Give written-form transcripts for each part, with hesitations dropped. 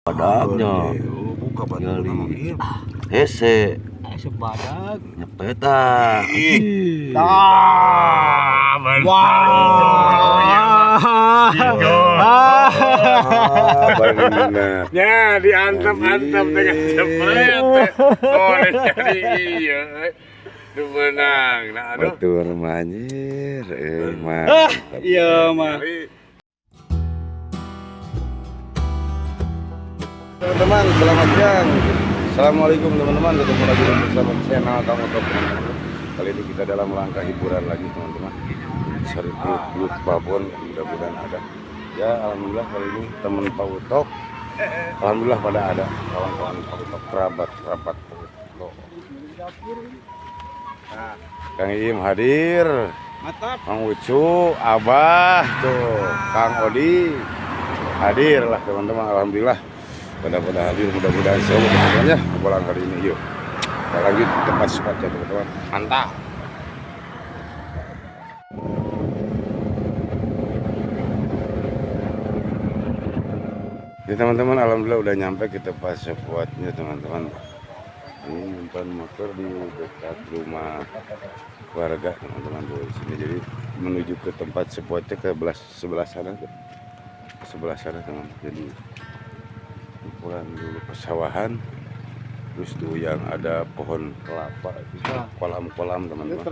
Badagnya buka gali hese sebadak nyepeta bener ya diantap-antap dengan jepret oleh jadi iya lu menang nah aduh batur manjir mantap iya mah teman-teman, selamat siang. Assalamualaikum teman-teman, ketemu lagi bersama channel kamu top. Kali ini kita dalam rangka hiburan lagi teman-teman. Cari belut babon, mudah-mudahan ada. Ya alhamdulillah kali ini teman Pak Utok, alhamdulillah pada ada kawan-kawan Pak Utok, kerabat Pak Utok. Nah, Kang Iim hadir, mantap. Kang Ucu, Abah tuh, Kang Odi hadir lah teman-teman, alhamdulillah. Pada hadir, mudah-mudahan semua teman-teman ya pulang kali ini. Yuk kita lanjut di tempat spotnya teman-teman, mantap. Jadi teman-teman alhamdulillah udah nyampe ke tempat spotnya teman-teman. Ini nyimpan motor di dekat rumah keluarga teman-teman di sini. Jadi menuju ke tempat spotnya ke sebelah sana tuh. Sebelah sana teman. Jadi pulang dulu pesawahan, terus tuh yang ada pohon kelapa itu kolam-kolam teman-teman.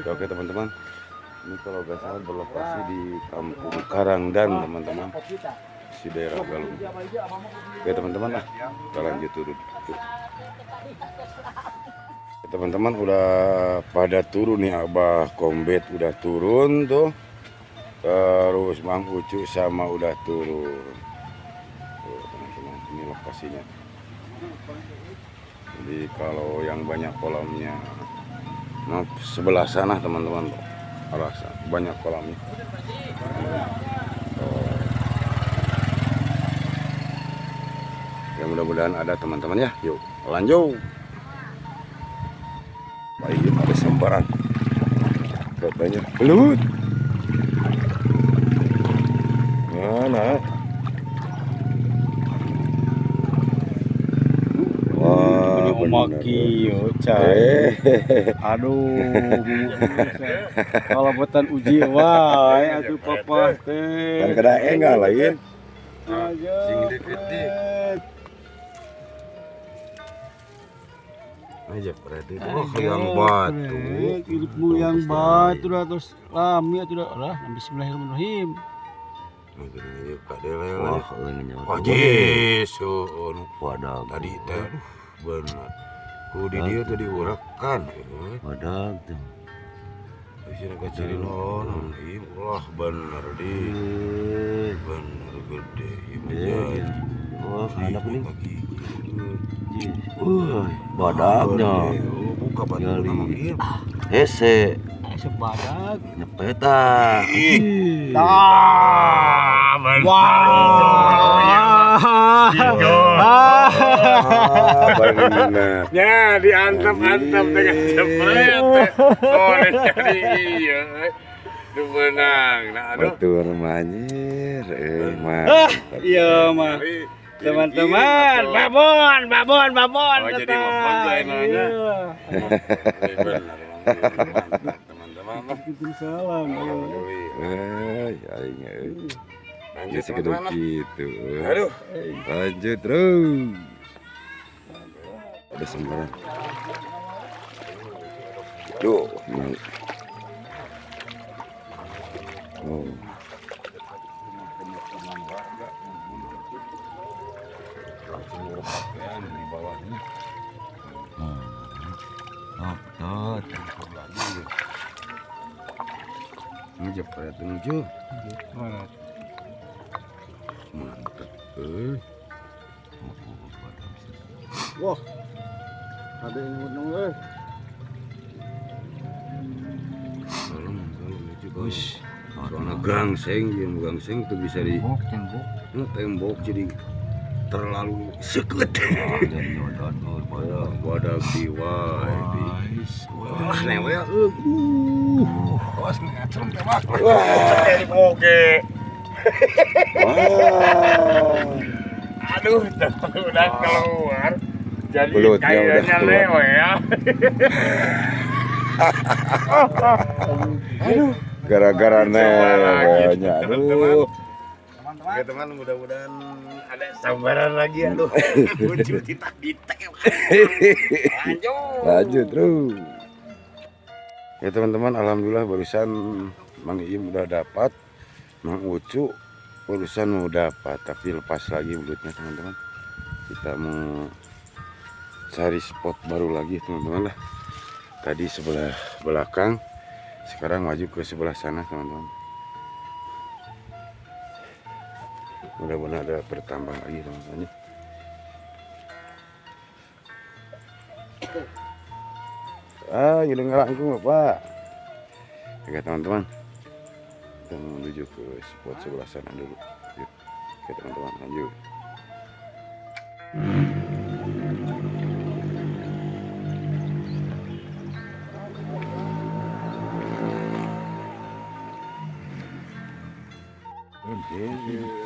Oke teman-teman, ini kalau nggak salah berlokasi di Kampung Karangdan teman-teman, di daerah Galung. Oke teman-teman lah, kita lanjut turun. Teman-teman udah pada turun nih, Abah Kombet udah turun tuh. Terus Mang Ucu sama udah turun. Tuh, teman-teman, ini lokasinya. Jadi kalau yang banyak kolamnya, nah, sebelah sana teman-teman, arah sana banyak kolamnya. Ya mudah-mudahan ada teman-teman ya. Yuk lanjut. Baik, ada sambaran. Katanya belut. Mana? Wah, maki yo cai. Aduh. Kalau buatan uji wae atuh papa teh. Kan kada enggak lain. Sing gede. Aja berarti oh yang batu. Hidupmu yang batu dah terus lami atuh dah. Bismillahirrahmanirrahim. wah ini Oh Yesus, wadah tadi teh benar. Kudi dia tadi urakan, wadah tuh sini kecilin nolong, Allah benar di, benar gede, jadi. wah anak ini Kaki, badagnya buka gali hese Sebadak nyepeta benar. Ya diantap-antap dengan jepret oleh jadi iya. Lu menang. Nah aduh. batur manjir mantap iya mah teman-teman babon Oh jadi babon lainnya. Teman-teman. Salam. Lanjut sekedar teman-teman. gitu Aduh. lanjut terus ada sembaran tuh oh Di bawahnya. Ini jepret tujuh. Mantap. Wah. Ada yang menung Bos, soalnya gangseng tuh bisa di tembok jadi terlalu seket. Wadah biwai. Wah, newe Bos ngecrem tembak. Wah, oke. Wah. Aduh, udah keluar. Jadi Belutnya udah kayaknya keluar. Leo ya. Aduh, gara-gara Coba lagi, neonya. Aduh. Oke teman, mudah-mudahan ada sabaran lagi. Aduh, lucu ditek. Lanjut. Lanjut terus. Ya teman-teman, alhamdulillah barusan Mang Iim udah dapat, Mang Ucu barusan mau dapat, tapi lepas lagi belutnya teman-teman. Kita mau cari spot baru lagi teman-teman lah. Tadi sebelah belakang, sekarang maju ke sebelah sana teman-teman. Mudah-mudahan ada bertambah lagi teman-teman. Jadi ngerangkung Pak. Oke teman-teman, kita menuju ke spot sebelah sana dulu. Yuk. Oke teman-teman, lanjut.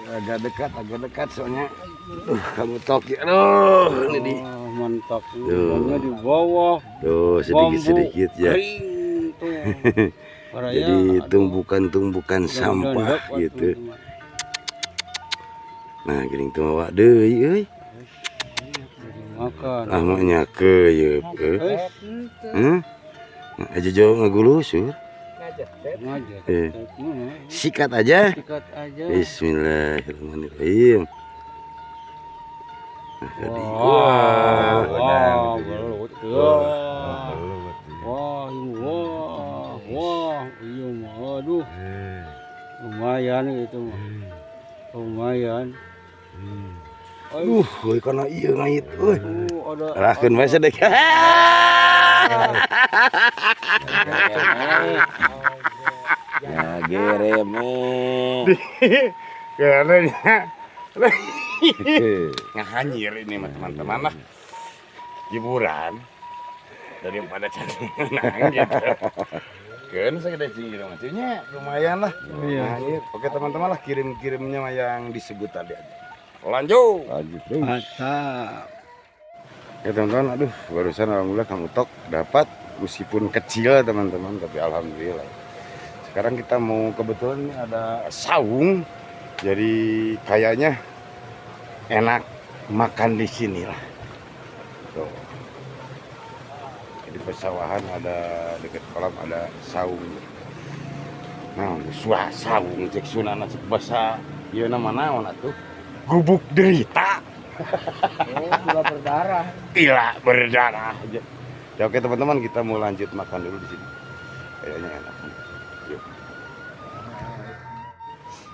Agak dekat soalnya. Kamu tok ya. Aduh, ini di. Mantap. Tuh. Bambunya di bawah. Tuh, sedikit-sedikit ya. Kering tuh. Karaya, Jadi aduh. tumbukan-tumbukan sampah Dandap, gitu. teman-teman. Nah, gering tuh bawa deui euy. Makan. Ah mah nyakeup. Heh. Nah, aja jauh ngagulusur. Ngajar. Eh. Sikat aja. Sikat aja. Bismillahirrahmanirrahim. Nah, tadi. Wah, Wah, belut. Wah, iya mah. Aduh, lumayan gitu mah. Lumayan. Aduh, euy kana ieu ngait euy. Ada. Arahkeun bae sedek. Ya gereme. Karena ngahanyir ini mah teman-teman lah. Hiburan daripada canang gitu. Kan saya ada cinggir maksudnya lumayan lah. Iya. Ngahanyir. Oke teman-teman lah, kirim-kirimnya mah yang disebut tadi aja. Lanjut. Lanjut terus. Mantap. Ya teman-teman, aduh barusan alhamdulillah Kang Utok dapat meskipun kecil teman-teman, tapi alhamdulillah. Sekarang kita mau, kebetulan ini ada saung, jadi kayaknya enak makan di sini lah. Tuh. Di persawahan ada dekat kolam ada saung. Nah, suah saung cek sunana cek bahasa ieu nama naon atuh? Gubuk derita. Sudah berdarah. Gila berdarah aja. Ya oke teman-teman, kita mau lanjut makan dulu di sini. Kayaknya enak. Yuk.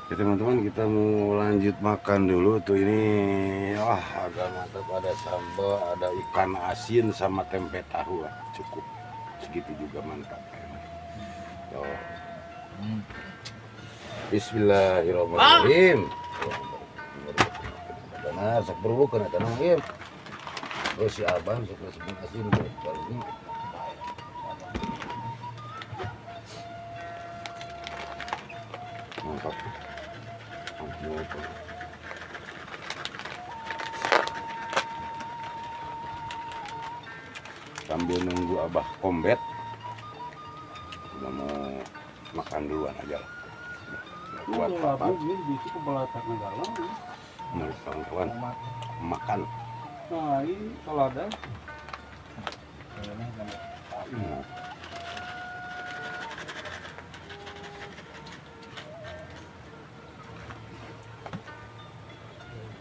Ya teman-teman, kita mau lanjut makan dulu tuh ini. Wah, agak mantap, ada sambal, ada ikan asin sama tempe tahu lah. Cukup. Segitu juga mantap. Tuh. Bismillahirrahmanirrahim. Benar, sak berbuka na tanong im. Terus si abang suka sebut asin tuh. Baru ini. Mantap. Mantap. Sambil nunggu abah kombet, kita mau makan duluan aja lah. Buat apa? Ini bisa kebelakang dalam. Mari kawan-kawan makan. Nah, ini kalau ada.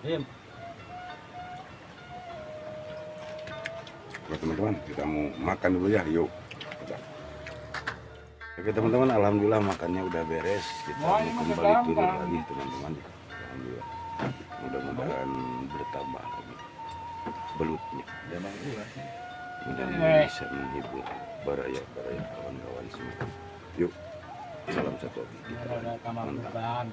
Im. Oke teman-teman, kita mau makan dulu ya, yuk. Oke teman-teman, alhamdulillah makannya udah beres. Kita mau kembali turun lagi teman-teman. Alhamdulillah. Mudah-mudahan bertambah lagi belutnya. Mudah-mudahan bisa menghibur baraya-baraya kawan-kawan semua. Yuk, salam satu. Mantap.